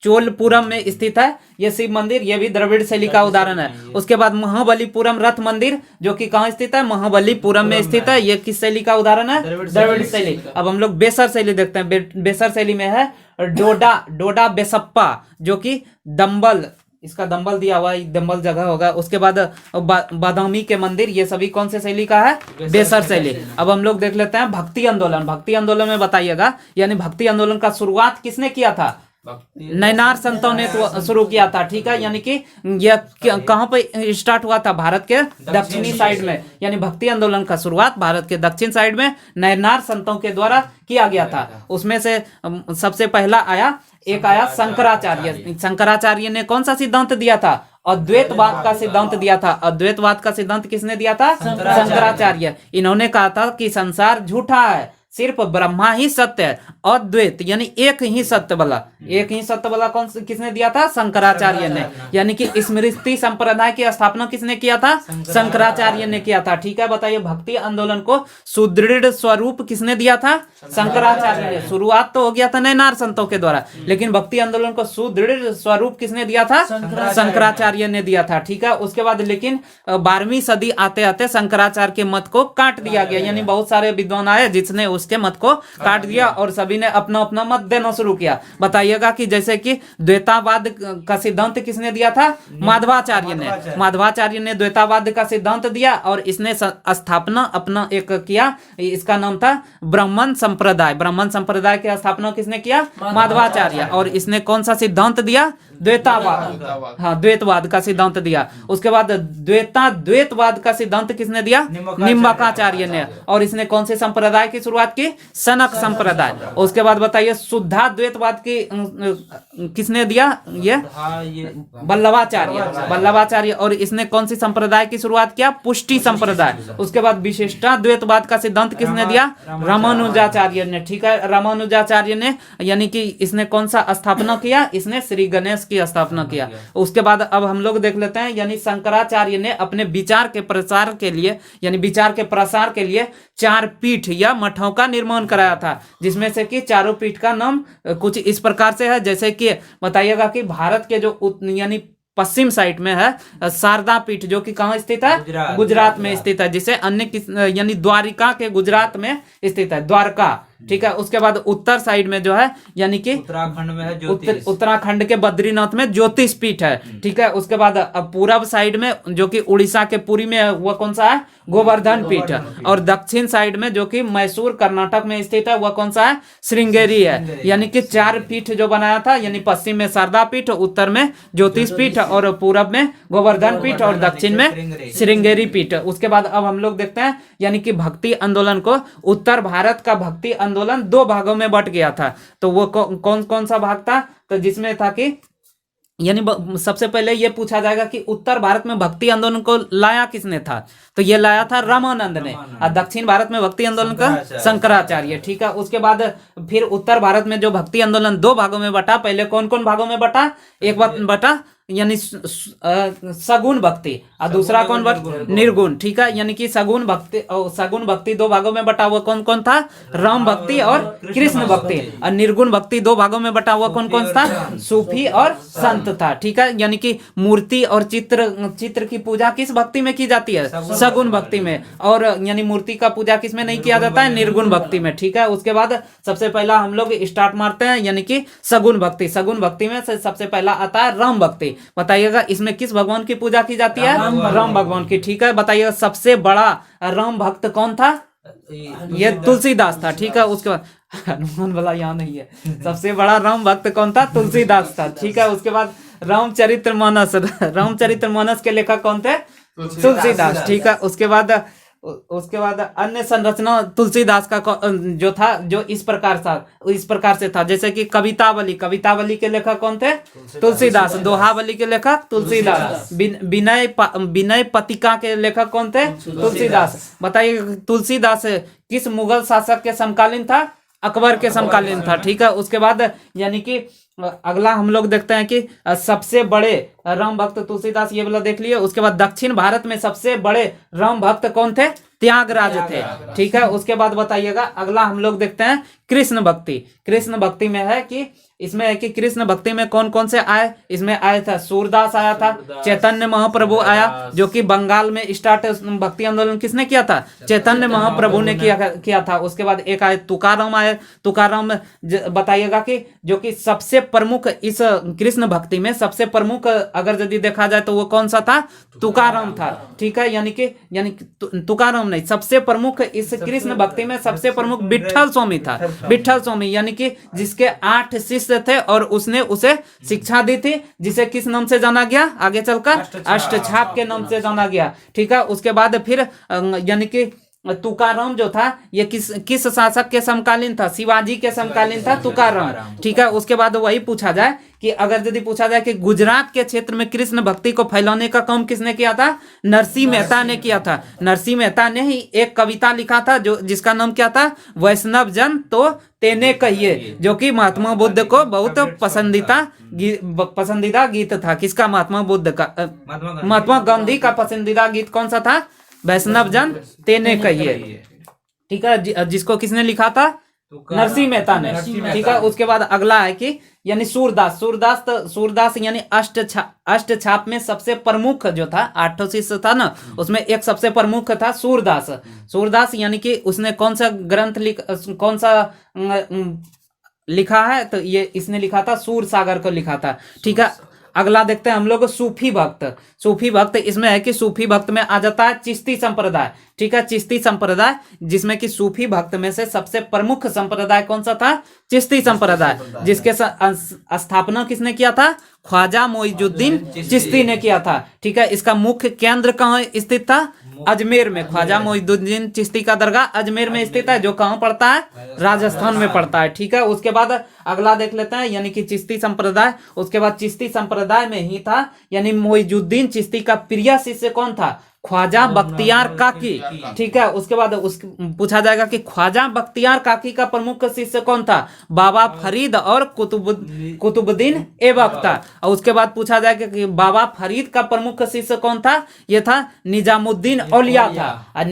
चोलपुरम में स्थित है, यह शिव मंदिर, यह भी द्रविड़ शैली का उदाहरण है। उसके बाद महाबलीपुरम रथ मंदिर जो कि कहाँ स्थित है? महाबलीपुरम में स्थित है। यह किस शैली का उदाहरण है? द्रविड़ शैली। अब हम लोग बेसर शैली देखते हैं। बेसर शैली में है डोडा बेसप्पा जो कि दम्बल, इसका दम्बल दिया हुआ है, दम्बल जगह होगा। उसके बाद बादामी के मंदिर, ये सभी कौन से शैली का है? बेसर शैली। अब हम लोग देख लेते हैं भक्ति आंदोलन में बताइएगा, यानी भक्ति आंदोलन का शुरुआत किसने किया था? नैनार संतों ने तो शुरू किया था, ठीक है। यानी कि यह कहाँ पे स्टार्ट हुआ था? भारत के दक्षिणी साइड में। यानी भक्ति आंदोलन का शुरुआत भारत के दक्षिण साइड में नैनार संतों के द्वारा किया गया था। उसमें से सबसे पहला आया शंकराचार्य ने कौन सा सिद्धांत दिया था? अद्वैतवाद का सिद्धांत दिया था। अद्वैतवाद का सिद्धांत किसने दिया था? शंकराचार्य। इन्होंने कहा था कि संसार झूठा है, सिर्फ ब्रह्मा ही सत्य है। अद्वैत यानी एक ही सत्य वाला कौन किसने दिया था? शंकराचार्य ने। यानी कि स्मृति संप्रदाय की स्थापना किसने किया था? शंकराचार्य ने किया था, ठीक है। बताइए भक्ति आंदोलन को सुदृढ़ स्वरूप किसने दिया था? शंकराचार्य ने। शुरुआत तो हो गया था नैनार संतों के द्वारा, लेकिन भक्ति आंदोलन को सुदृढ़ स्वरूप किसने दिया था? शंकराचार्य ने दिया था, ठीक है। उसके बाद लेकिन 12वीं सदी आते आते शंकराचार्य के मत को काट दिया गया। यानी बहुत सारे विद्वान आए जिसने उसके मत को काट दिया और सभी ने अपना अपना मत देना शुरू किया। बताइएगा कि जैसे कि द्वैतावाद का सिद्धांत किसने दिया था? माधवाचार्य ने द्वैतावाद का सिद्धांत दिया और इसने स्थापना अपना एक किया, इसका नाम था ब्राह्मण संप्रदाय की स्थापना किसने किया? माधवाचार्य। और इसने कौन सा सिद्धांत दिया? द्वैतावाद, हाँ, द्वैतवाद का सिद्धांत दिया। उसके बाद द्वैतवाद का सिद्धांत किसने दिया? निम्बकाचार्य ने। और इसने कौन से संप्रदाय की शुरुआत की? सनक संप्रदाय। उसके बाद बताइए शुद्धाद्वैतवाद की किसने दिया? ये वल्लभाचार्य। और इसने कौन सी संप्रदाय की शुरुआत किया? पुष्टि संप्रदाय। उसके बाद विशिष्टाद्वैतवाद का सिद्धांत किसने दिया? रामानुजाचार्य ने, ठीक है। रामानुजाचार्य ने, यानी कि इसने कौन सा स्थापना किया? इसने श्री गणेश की स्थापना किया। उसके बाद अब हम लोग देख लेते हैं, यानी शंकराचार्य ने अपने विचार के प्रसार के लिए 4 पीठ या मठों का निर्माण कराया था, जिसमें से कि चारों पीठ का नाम कुछ इस प्रकार से है। जैसे कि बताइएगा कि भारत के जो यानी पश्चिम साइड में है शारदा पीठ जो कि कहाँ स्थित है? गुजरात में स्थित है, जिसे अन्य यानी द्वारिका के गुजरात में स्थित है, द्वारका, ठीक है। उसके बाद उत्तर साइड में जो है यानी कि उत्तराखंड में है उत्तराखंड के बद्रीनाथ में ज्योतिष पीठ है, ठीक है। उसके बाद पूरब साइड में जो कि उड़ीसा के पुरी में है वह कौन सा है? गोवर्धन पीठ। और दक्षिण साइड में जो कि मैसूर कर्नाटक में स्थित है वह कौन सा है? श्रृंगेरी है। यानी कि 4 पीठ जो बनाया था, यानी पश्चिम में शारदा पीठ, उत्तर में ज्योतिष पीठ और पूरब में गोवर्धन पीठ और दक्षिण में श्रृंगेरी पीठ। उसके बाद अब हम लोग देखते हैं यानी कि भक्ति आंदोलन को, उत्तर भारत का भक्ति आंदोलन 2 भागों में बट गया था। तो वो कौन कौन सा भाग था? तो जिसमें था कि यानी सबसे पहले ये पूछा जाएगा कि उत्तर भारत में भक्ति आंदोलन को लाया किसने था? तो ये लाया था रामानंद ने। और दक्षिण भारत में भक्ति आंदोलन का शंकराचार्य, ठीक है। उसके बाद फिर उत्तर भारत में जो भक्ति आंदोलन 2 भागों में बटा, पहले कौन कौन भागों में बटा? एक बात बटा यानी सगुण भक्ति और दूसरा कौन निर्गुण, ठीक है। यानी कि सगुण भक्ति 2 भागों में बटा, वो कौन कौन था? राम भक्ति और कृष्ण भक्ति। और निर्गुण भक्ति 2 भागों में बटा, वो कौन कौन था? सूफी और संत था, ठीक है। यानी कि मूर्ति और चित्र की पूजा किस भक्ति में की जाती है? सगुण भक्ति में। और यानी मूर्ति का पूजा किस में नहीं किया जाता है? निर्गुण भक्ति में, ठीक है। उसके बाद सबसे पहला हम लोग स्टार्ट मारते हैं यानी कि सगुण भक्ति में से सबसे पहला आता है राम भक्ति। बताइएगा इसमें किस भगवान की पूजा की जाती है? राम भगवान की, ठीक है। बताइएगा सबसे बड़ा राम भक्त कौन था? ये तुलसीदास था, ठीक है। उसके बाद हनुमान वाला यहाँ नहीं है। सबसे बड़ा राम भक्त कौन था? तुलसीदास था, ठीक है। उसके बाद रामचरितमानस के लेखक कौन थे? तुलसीदास, ठीक है। उसके बाद उसके बाद अन्य संरचना तुलसीदास का जो था, जो इस प्रकार से था, जैसे कि कवितावली के लेखक कौन थे? तुलसीदास। दोहावली के लेखक तुलसीदास। विनय पतिका के लेखक कौन थे? तुलसीदास। बताइए तुलसीदास किस मुगल शासक के समकालीन था? अकबर के समकालीन था। ठीक है, उसके बाद यानी कि अगला हम लोग देखते हैं कि सबसे बड़े राम भक्त तुलसीदास, ये वाला देख लिए। उसके बाद दक्षिण भारत में सबसे बड़े राम भक्त कौन थे? त्यागराज थे। ठीक है, उसके बाद बताइएगा अगला हम लोग देखते हैं कृष्ण भक्ति। कृष्ण भक्ति में है कि इसमें है कि कृष्ण भक्ति में कौन कौन से आए? इसमें आया था सूरदास आया था, चैतन्य महाप्रभु आया, जो कि बंगाल में स्टार्ट भक्ति आंदोलन किसने किया था? चैतन्य महाप्रभु ने किया था। उसके बाद एक आए तुकाराम आए। तुकाराम बताइएगा कि जो कि सबसे प्रमुख इस कृष्ण भक्ति में सबसे प्रमुख अगर यदि देखा जाए तो वो कौन सा था? तुकाराम था। ठीक है, यानी कि तुकाराम नहीं, सबसे प्रमुख इस कृष्ण भक्ति में सबसे प्रमुख विट्ठल स्वामी था। विट्ठल स्वामी यानी कि जिसके 8 शिष्य थे और उसने उसे शिक्षा दी थी, जिसे किस नाम से जाना गया? आगे चलकर अष्टछाप के नाम से जाना गया। ठीक है, उसके बाद फिर यानी कि तुकाराम जो था ये किस शासक के समकालीन था? शिवाजी के समकालीन था तुकाराम। ठीक है, उसके बाद वही पूछा जाए कि अगर यदि पूछा जाए कि गुजरात के क्षेत्र में कृष्ण भक्ति को फैलाने का काम किसने किया था? नरसिंह मेहता ने किया था। नरसिंह मेहता ने ही एक कविता लिखा था जो जिसका नाम क्या था? वैष्णव जन तो तेने कहिए, जो कि महात्मा बुद्ध को बहुत पसंदीदा गीत था। किसका? महात्मा बुद्ध का, महात्मा गांधी का पसंदीदा गीत कौन सा था? वैष्णव जन तेने कहिए। ठीक है, जिसको किसने लिखा था? नरसिंह मेहता ने। ठीक है, उसके बाद अगला है कि यानी सूरदास यानी अष्टछाप में सबसे प्रमुख जो था, 8 शिष्य था ना, उसमें एक सबसे प्रमुख था सूरदास यानी कि उसने कौन सा ग्रंथ लिखा है? तो ये इसने लिखा था सूर सागर को लिखा था। ठीक है, अगला देखते हैं हम लोग सूफी भक्त। इसमें है कि सूफी भक्त में आ जाता है चिश्ती संप्रदाय। ठीक है, चिश्ती संप्रदाय, जिसमें कि सूफी भक्त में से सबसे प्रमुख संप्रदाय कौन सा था? चिश्ती संप्रदाय, जिसके स्थापना किसने किया था? ख्वाजा मोइजुद्दीन चिश्ती ने किया था। ठीक है, इसका मुख्य केंद्र कहाँ स्थित था? अजमेर में। ख्वाजा मोइजुद्दीन चिश्ती का दरगाह अजमेर में स्थित है, जो कहाँ पड़ता है? राजस्थान में पड़ता है। ठीक है, उसके बाद अगला देख लेते हैं यानी कि चिश्ती संप्रदाय। उसके बाद चिश्ती संप्रदाय में ही था यानी मोइजुद्दीन चिश्ती का प्रिय शिष्य कौन था? ख्वाजा बख्तियार काकी। ठीक है, उसके बाद पूछा जाएगा कि ख्वाजा बख्तियार काकी का प्रमुख शिष्य कौन था? बाबा फरीद और कुतुबुद्दीन ऐबक था। और उसके बाद पूछा जाएगा कि बाबा फरीद का प्रमुख शिष्य कौन था? यह था निजामुद्दीन औलिया था। और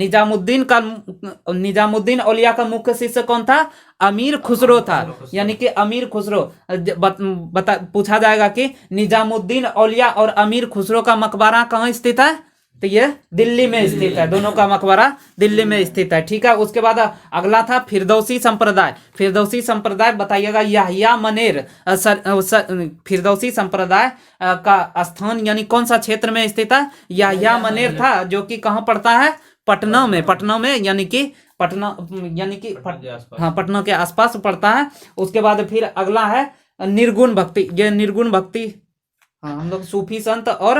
निजामुद्दीन औलिया का मुख्य शिष्य कौन था? अमीर खुसरो था। यानी कि अमीर खुसरो पूछा जाएगा कि निजामुद्दीन औलिया और अमीर खुसरो का मकबरा कहाँ स्थित है? तो ये दिल्ली में स्थित है। दोनों का मकबरा दिल्ली में स्थित है। ठीक है, उसके बाद अगला था फिरदौसी संप्रदाय। बताइएगा याहिया मनेर फिरदौसी संप्रदाय का स्थान यानी कौन सा क्षेत्र में स्थित है? याहिया मनेर था, जो कि कहाँ पड़ता है? पटना में यानी कि पटना के आसपास पड़ता है। उसके बाद फिर अगला है निर्गुण भक्ति। ये निर्गुण भक्ति हम लोग सूफी संत और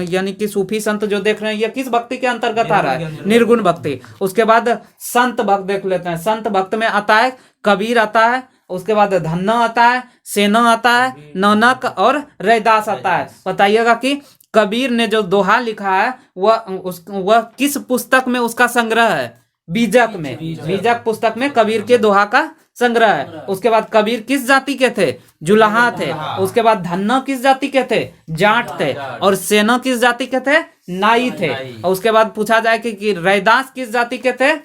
यानी कि सूफी संत जो देख रहे हैं, ये किस भक्ति के अंतर्गत आ रहा है? निर्गुण भक्ति। उसके बाद संत भक्त देख लेते हैं। संत भक्त में आता है कबीर आता है, उसके बाद धन्ना आता है, सेना आता है, नानक और रैदास आता है। बताइएगा कि कबीर ने जो दोहा लिखा है वह किस पुस्तक में उसका संग्रह है? बीजक पुस्तक में कबीर के दोहा का संग्रह है। उसके बाद कबीर किस जाति के थे? जुलाहा थे। उसके बाद धन्ना किस जाति के थे? जाट थे। और सेना किस जाति के थे? नाई थे। और उसके बाद पूछा जाए कि रैदास किस जाति के थे?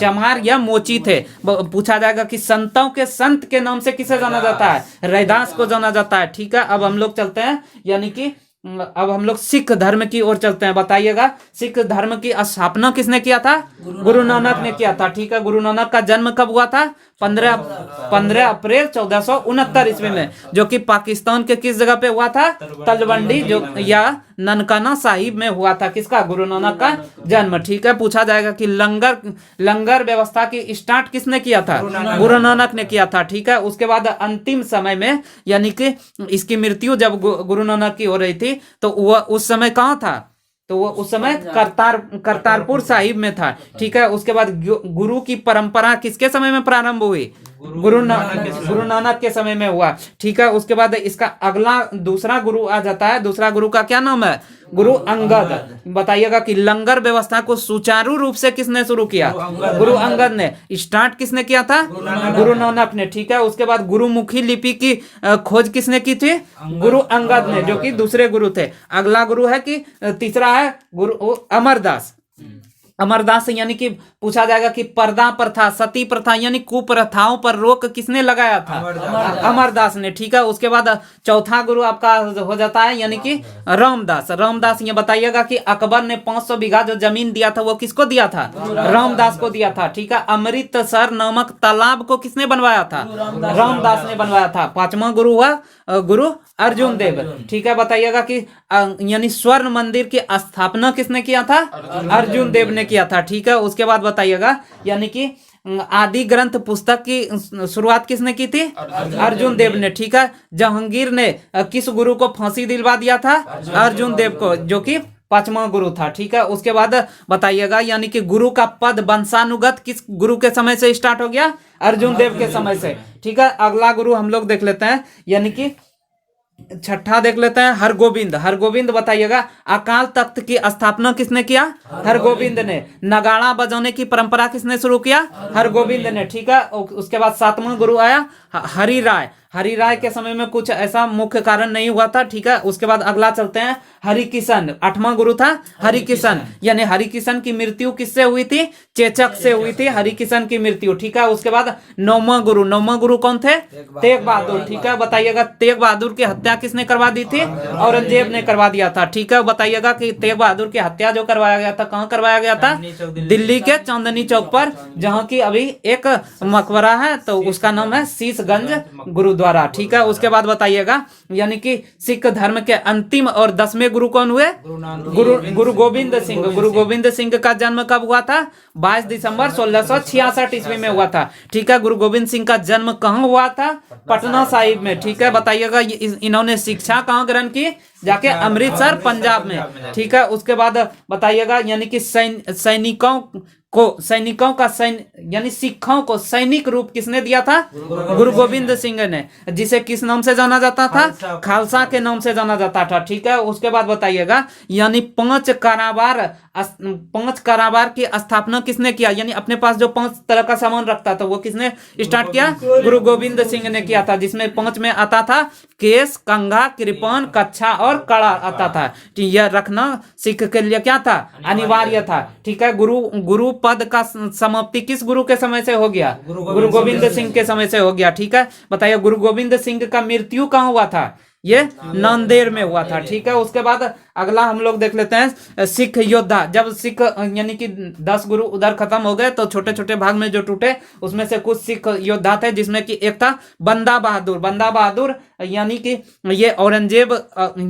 चमार या मोची थे। पूछा जाएगा कि संतों के संत के नाम से किसे जाना जाता है? रैदास को जाना जाता है। ठीक है, अब हम लोग चलते हैं यानी कि अब हम लोग सिख धर्म की ओर चलते हैं। बताइएगा सिख धर्म की स्थापना किसने किया था? गुरु नानक ने किया था। ठीक है, गुरु नानक का जन्म कब हुआ था? 15 अप्रैल 1469 ईस्वी में, जो कि पाकिस्तान के किस जगह पे हुआ था? तलवंडी जो या ननकाना साहिब में हुआ था। किसका? गुरु नानक का जन्म। ठीक है, पूछा जाएगा कि लंगर व्यवस्था की स्टार्ट किसने किया था? गुरु नानक ने किया था। ठीक है, उसके बाद अंतिम समय में यानी कि इसकी मृत्यु जब गुरु नानक की हो रही थी तो वह उस समय कहाँ था? तो वो उस समय करतारपुर साहिब में था। ठीक है, उसके बाद गुरु की परंपरा किसके समय में प्रारंभ हुई? गुरु नानक के समय में हुआ। ठीक है, उसके बाद इसका अगला दूसरा गुरु आ जाता है। दूसरा गुरु का क्या नाम है? गुरु अंगद। बताइएगा कि लंगर व्यवस्था को सुचारू रूप से किसने शुरू किया? गुरु अंगद ने। स्टार्ट किसने किया था? गुरु नानक ने। ठीक है, उसके बाद गुरुमुखी लिपि की खोज किसने की थी? गुरु अंगद ने, जो कि दूसरे गुरु थे। अगला गुरु है कि तीसरा है गुरु अमरदास। अमरदास यानी कि पूछा जाएगा कि पर्दा प्रथा, सती प्रथा यानी कुप्रथाओं पर रोक किसने लगाया था? अमरदास ने। ठीक है, उसके बाद चौथा गुरु आपका हो जाता है यानी कि रामदास। रामदास ये बताइएगा कि अकबर ने 500 बीघा जो जमीन दिया था वो किसको दिया था? रामदास को दिया था। ठीक है, अमृतसर नामक तालाब को किसने बनवाया था? रामदास ने बनवाया था। पांचवा गुरु हुआ गुरु अर्जुन देव। ठीक है, बताइएगा कि यानी स्वर्ण मंदिर की स्थापना किसने किया था? अर्जुन देव ने किया था। ठीक है, उसके बाद बताइएगा यानी कि आदि ग्रंथ पुस्तक की शुरुआत किसने की थी? अर्जुन देव ने। ठीक है, जहांगीर ने किस गुरु को फांसी दिलवा दिया था? अर्जुन देव को, जो कि पांचवा गुरु था। ठीक है, उसके बाद बताइएगा यानी कि गुरु का पद वंशानुगत किस गुरु के समय से स्टार्ट हो गया? अर्जुन देव के समय से। ठीक है, अगला गुरु हम लोग देख लेते हैं यानी कि छठा देख लेते हैं हरगोविंद। हरगोविंद बताइएगा अकाल तख्त की स्थापना किसने किया? हरगोविंद ने। नगाड़ा बजाने की परंपरा किसने शुरू किया? हरगोविंद ने। ठीक है, उसके बाद सातवां गुरु आया हरिराय। हरिराय के समय में कुछ ऐसा मुख्य कारण नहीं हुआ था। ठीक है, उसके बाद अगला चलते हैं हरिकिशन। आठवां गुरु था हरिकिशन, यानी हरिकिशन की मृत्यु किससे हुई थी? चेचक से हुई थी हरिकिशन की मृत्यु। ठीक है, उसके बाद नौवां गुरु कौन थे? तेग बहादुर। ठीक है, बताइएगा तेग बहादुर की हत्या किसने करवा दी थी? औरंगजेब ने करवा दिया था। ठीक है, बताइएगा कि तेग बहादुर की हत्या जो करवाया गया था कहाँ करवाया गया था? दिल्ली के चांदनी चौक पर, जहाँ की अभी एक मकबरा है तो उसका नाम है शीशगंज गुरुद्वारा। ठीक है, उसके बाद बताइएगा यानी कि सिख धर्म के अंतिम और 10वें गुरु कौन हुए? गुरु गोविंद सिंह। गुरु गोविंद सिंह का जन्म कब हुआ था? 22 दिसंबर 1666 ईस्वी में हुआ था। ठीक है, गुरु गोविंद सिंह का जन्म कहाँ हुआ था? पटना साहिब में। ठीक है, बताइएगा इन्होंने शिक्षा कहाँ ग्रहण की? जाके अमृतसर पंजाब में। ठीक है, उसके बाद बताइएगा यानी कि सैनिकों का यानी सिखों को सैनिक रूप किसने दिया था? गुरु गोविंद सिंह ने, जिसे किस नाम से जाना जाता था? खालसा के नाम से जाना जाता था। ठीक है, उसके बाद बताइएगा यानी 5 कारावार की स्थापना किसने किया? यानी अपने पास जो 5 तरह का सामान रखता था वो किसने स्टार्ट किया? गुरु गोविंद सिंह ने किया था, जिसमें 5 में आता था केस, कंघा, कृपान, कच्छा और कड़ा आता था। यह रखना सिख के लिए क्या था? अनिवार्य था। ठीक है, गुरु पद का समाप्ति किस गुरु के समय से हो गया? गुरु गोविंद सिंह के समय से हो गया। ठीक है, बताइए गुरु गोविंद सिंह का मृत्यु कहाँ हुआ था? ये नांदेड़ में हुआ था। ठीक है, उसके बाद अगला हम लोग देख लेते हैं सिख योद्धा। जब सिख यानी कि 10 गुरु उधर खत्म हो गए तो छोटे छोटे भाग में जो टूटे उसमें से कुछ सिख योद्धा थे, जिसमें कि एक था बंदा बहादुर। बंदा बहादुर यानी कि ये औरंगजेब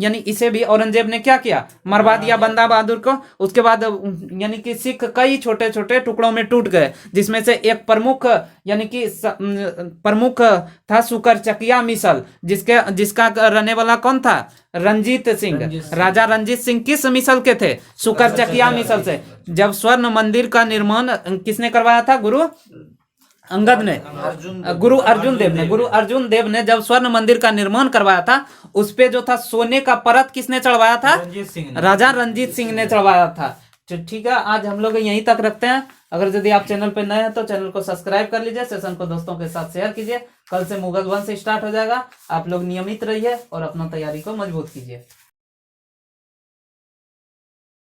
यानी इसे भी औरंगजेब ने क्या किया? मरवा दिया बंदा बहादुर को। उसके बाद यानी कि सिख कई छोटे छोटे टुकड़ों में टूट गए, जिसमें से एक प्रमुख यानी कि प्रमुख था सुकरचकिया मिसल, जिसका रहने वाला कौन था? रंजीत सिंह। राजा रंजीत सिंह किस मिसल के थे? सुकरचकिया मिसल से। जब स्वर्ण मंदिर का निर्माण किसने करवाया था? गुरु अंगद ने। गुरु अर्जुन देव ने जब स्वर्ण मंदिर का निर्माण करवाया था, उस पे जो था सोने का परत किसने चढ़वाया था? राजा रंजीत सिंह ने चढ़वाया था। ठीक है, आज हम लोग यहीं तक रखते हैं। अगर यदि आप चैनल पे नए हैं तो चैनल को सब्सक्राइब कर लीजिए, सेशन को दोस्तों के साथ शेयर कीजिए। कल से मुगल वंश स्टार्ट हो जाएगा। आप लोग नियमित रहिए और अपना तैयारी को मजबूत कीजिए।